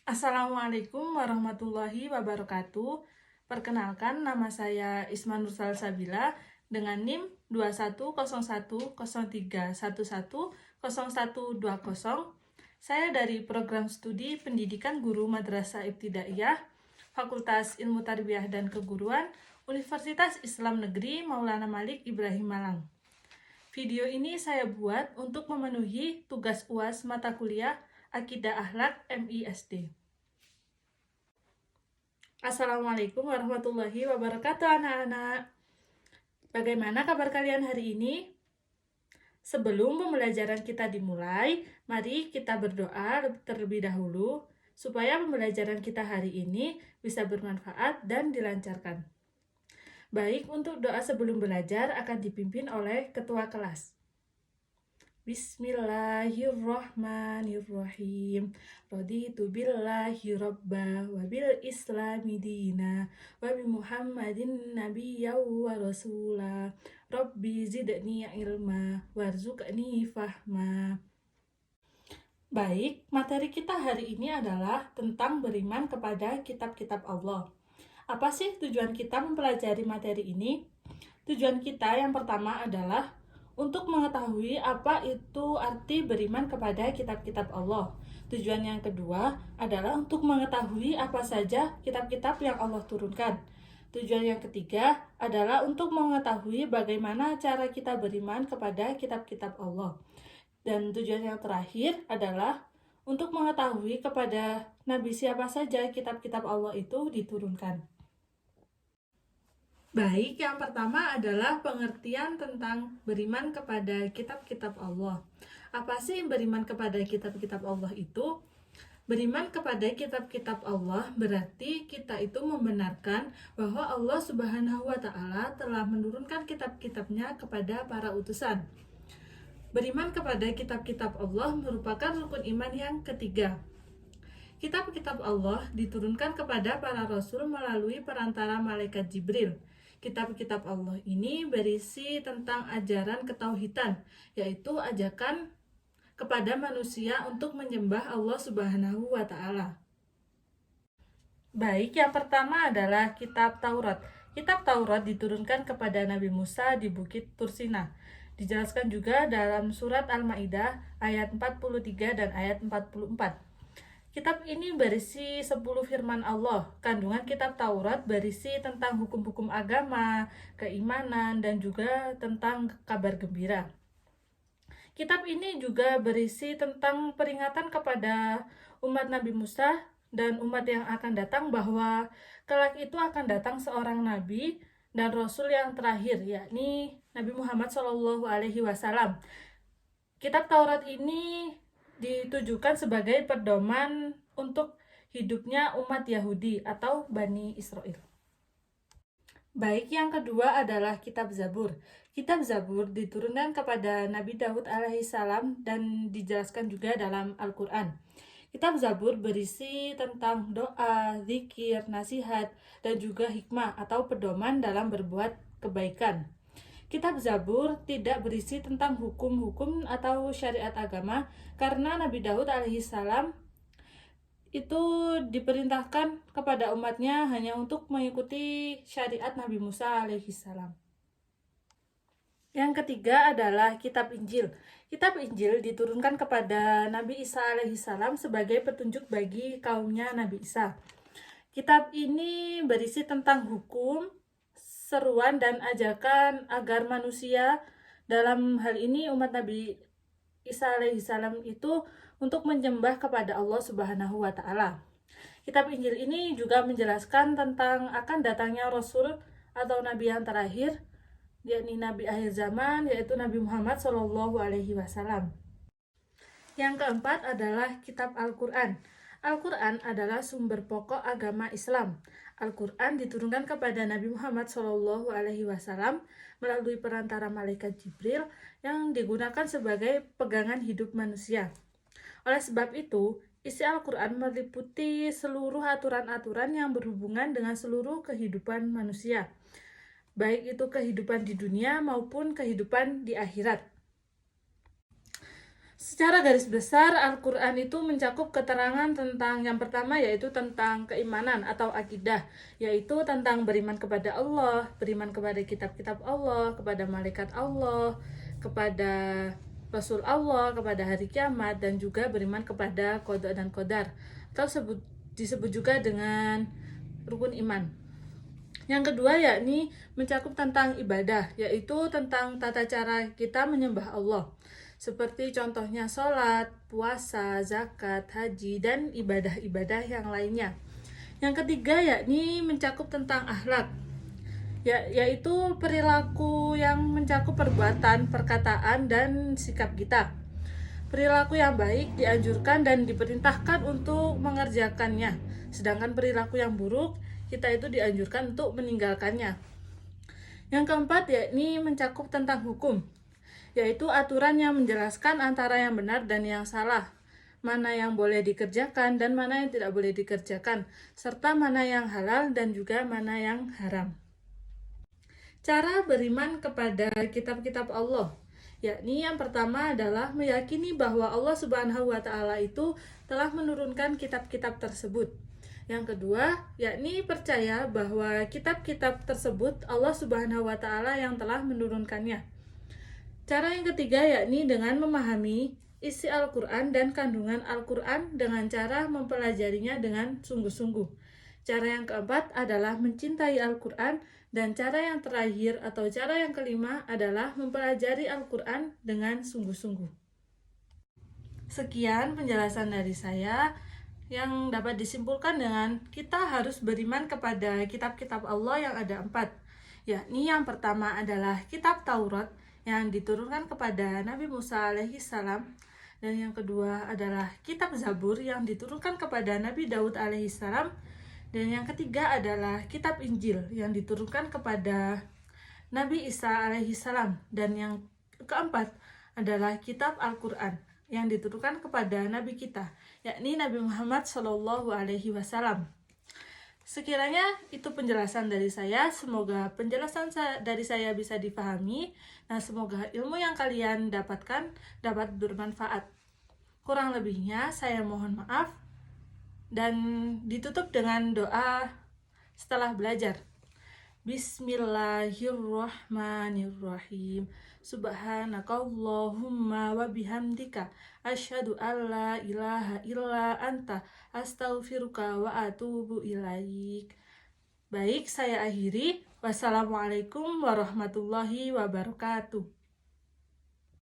Assalamualaikum warahmatullahi wabarakatuh. Perkenalkan, nama saya Isma Nursal Sabila dengan NIM 210103110120. Saya dari program studi Pendidikan Guru Madrasah Ibtidaiyah, Fakultas Ilmu Tarbiyah dan Keguruan, Universitas Islam Negeri Maulana Malik Ibrahim Malang. Video ini saya buat untuk memenuhi tugas UAS mata kuliah Akidah Akhlak MISD. Assalamualaikum warahmatullahi wabarakatuh anak-anak. Bagaimana kabar kalian hari ini? Sebelum pembelajaran kita dimulai, mari kita berdoa terlebih dahulu supaya pembelajaran kita hari ini bisa bermanfaat dan dilancarkan. Baik, untuk doa sebelum belajar akan dipimpin oleh ketua kelas. Bismillahirrahmanirrahim. Raditu billahi robba wa bil islami dina wa bi muhammadin nabiyya wa rasula. Rabbi zidni ilma warzuqni fahma. Baik, materi kita hari ini adalah tentang beriman kepada kitab-kitab Allah. Apa sih tujuan kita mempelajari materi ini? Tujuan kita yang pertama adalah untuk mengetahui apa itu arti beriman kepada kitab-kitab Allah. Tujuan yang kedua adalah untuk mengetahui apa saja kitab-kitab yang Allah turunkan. Tujuan yang ketiga adalah untuk mengetahui bagaimana cara kita beriman kepada kitab-kitab Allah. Dan tujuan yang terakhir adalah untuk mengetahui kepada Nabi siapa saja kitab-kitab Allah itu diturunkan. Baik, yang pertama adalah pengertian tentang beriman kepada kitab-kitab Allah. Apa sih beriman kepada kitab-kitab Allah itu? Beriman kepada kitab-kitab Allah berarti kita itu membenarkan bahwa Allah Subhanahu wa Ta'ala telah menurunkan kitab-kitabnya kepada para utusan. Beriman kepada kitab-kitab Allah merupakan rukun iman yang ketiga. Kitab-kitab Allah diturunkan kepada para rasul melalui perantara malaikat Jibril. Kitab-kitab Allah ini berisi tentang ajaran ketauhidan, yaitu ajakan kepada manusia untuk menyembah Allah Subhanahu wa Ta'ala. Baik, yang pertama adalah kitab Taurat. Kitab Taurat diturunkan kepada Nabi Musa di Bukit Tursina. Dijelaskan juga dalam surat Al-Maidah ayat 43 dan ayat 44. Kitab ini berisi 10 firman Allah. Kandungan kitab Taurat berisi tentang hukum-hukum agama, keimanan, dan juga tentang kabar gembira. Kitab ini juga berisi tentang peringatan kepada umat Nabi Musa dan umat yang akan datang bahwa kelak itu akan datang seorang nabi dan rasul yang terakhir, yakni Nabi Muhammad SAW. Kitab Taurat ini ditujukan sebagai pedoman untuk hidupnya umat Yahudi atau Bani Israel. Baik, yang kedua adalah kitab Zabur. Kitab Zabur diturunkan kepada Nabi Daud alaihissalam dan dijelaskan juga dalam Al-Quran. Kitab Zabur berisi tentang doa, zikir, nasihat, dan juga hikmah atau pedoman dalam berbuat kebaikan. Kitab Zabur tidak berisi tentang hukum-hukum atau syariat agama karena Nabi Daud alaihissalam itu diperintahkan kepada umatnya hanya untuk mengikuti syariat Nabi Musa alaihissalam. Yang ketiga adalah kitab Injil. Kitab Injil diturunkan kepada Nabi Isa alaihissalam sebagai petunjuk bagi kaumnya Nabi Isa. Kitab ini berisi tentang hukum, seruan dan ajakan agar manusia, dalam hal ini umat Nabi Isa alaihissalam itu untuk menyembah kepada Allah Subhanahu wa Ta'ala. Kitab Injil ini juga menjelaskan tentang akan datangnya Rasul atau Nabi yang terakhir, yakni Nabi akhir zaman, yaitu Nabi Muhammad SAW. Yang keempat adalah kitab Al-Quran. Al-Quran adalah sumber pokok agama Islam. Al-Quran diturunkan kepada Nabi Muhammad SAW melalui perantara malaikat Jibril yang digunakan sebagai pegangan hidup manusia. Oleh sebab itu, isi Al-Quran meliputi seluruh aturan-aturan yang berhubungan dengan seluruh kehidupan manusia, baik itu kehidupan di dunia maupun kehidupan di akhirat. Secara garis besar, Al-Quran itu mencakup keterangan tentang yang pertama yaitu tentang keimanan atau akidah, yaitu tentang beriman kepada Allah, beriman kepada kitab-kitab Allah, kepada malaikat Allah, kepada Rasul Allah, kepada hari kiamat, dan juga beriman kepada qada dan qadar, atau disebut juga dengan rukun iman. Yang kedua yakni mencakup tentang ibadah, yaitu tentang tata cara kita menyembah Allah. Seperti contohnya sholat, puasa, zakat, haji, dan ibadah-ibadah yang lainnya. Yang ketiga yakni mencakup tentang akhlak, yaitu perilaku yang mencakup perbuatan, perkataan, dan sikap kita. Perilaku yang baik dianjurkan dan diperintahkan untuk mengerjakannya, sedangkan perilaku yang buruk kita itu dianjurkan untuk meninggalkannya. Yang keempat yakni mencakup tentang hukum, yaitu aturan yang menjelaskan antara yang benar dan yang salah, mana yang boleh dikerjakan dan mana yang tidak boleh dikerjakan, serta mana yang halal dan juga mana yang haram. Cara beriman kepada kitab-kitab Allah, yakni yang pertama adalah meyakini bahwa Allah Subhanahu wa Ta'ala itu telah menurunkan kitab-kitab tersebut. Yang kedua, yakni percaya bahwa kitab-kitab tersebut Allah Subhanahu wa Ta'ala yang telah menurunkannya. Cara yang ketiga yakni dengan memahami isi Al-Quran dan kandungan Al-Quran dengan cara mempelajarinya dengan sungguh-sungguh. Cara yang keempat adalah mencintai Al-Quran, dan cara yang terakhir atau cara yang kelima adalah mempelajari Al-Quran dengan sungguh-sungguh. Sekian penjelasan dari saya yang dapat disimpulkan dengan kita harus beriman kepada kitab-kitab Allah yang ada 4, yakni yang pertama adalah kitab Taurat yang diturunkan kepada Nabi Musa alaihi salam, dan yang kedua adalah kitab Zabur yang diturunkan kepada Nabi Daud alaihi salam, dan yang ketiga adalah kitab Injil yang diturunkan kepada Nabi Isa alaihi salam, dan yang keempat adalah kitab Al-Quran yang diturunkan kepada Nabi kita, yakni Nabi Muhammad Shallallahu Alaihi Wasallam. Sekiranya itu penjelasan dari saya, semoga penjelasan dari saya bisa dipahami, dan semoga ilmu yang kalian dapatkan dapat bermanfaat. Kurang lebihnya saya mohon maaf, dan ditutup dengan doa setelah belajar. Bismillahirrahmanirrahim. Subhanakallahumma wa bihamdika asyhadu an la ilaha illa anta astaghfiruka wa atubu ilaik. Baik, saya akhiri. Wassalamualaikum warahmatullahi wabarakatuh.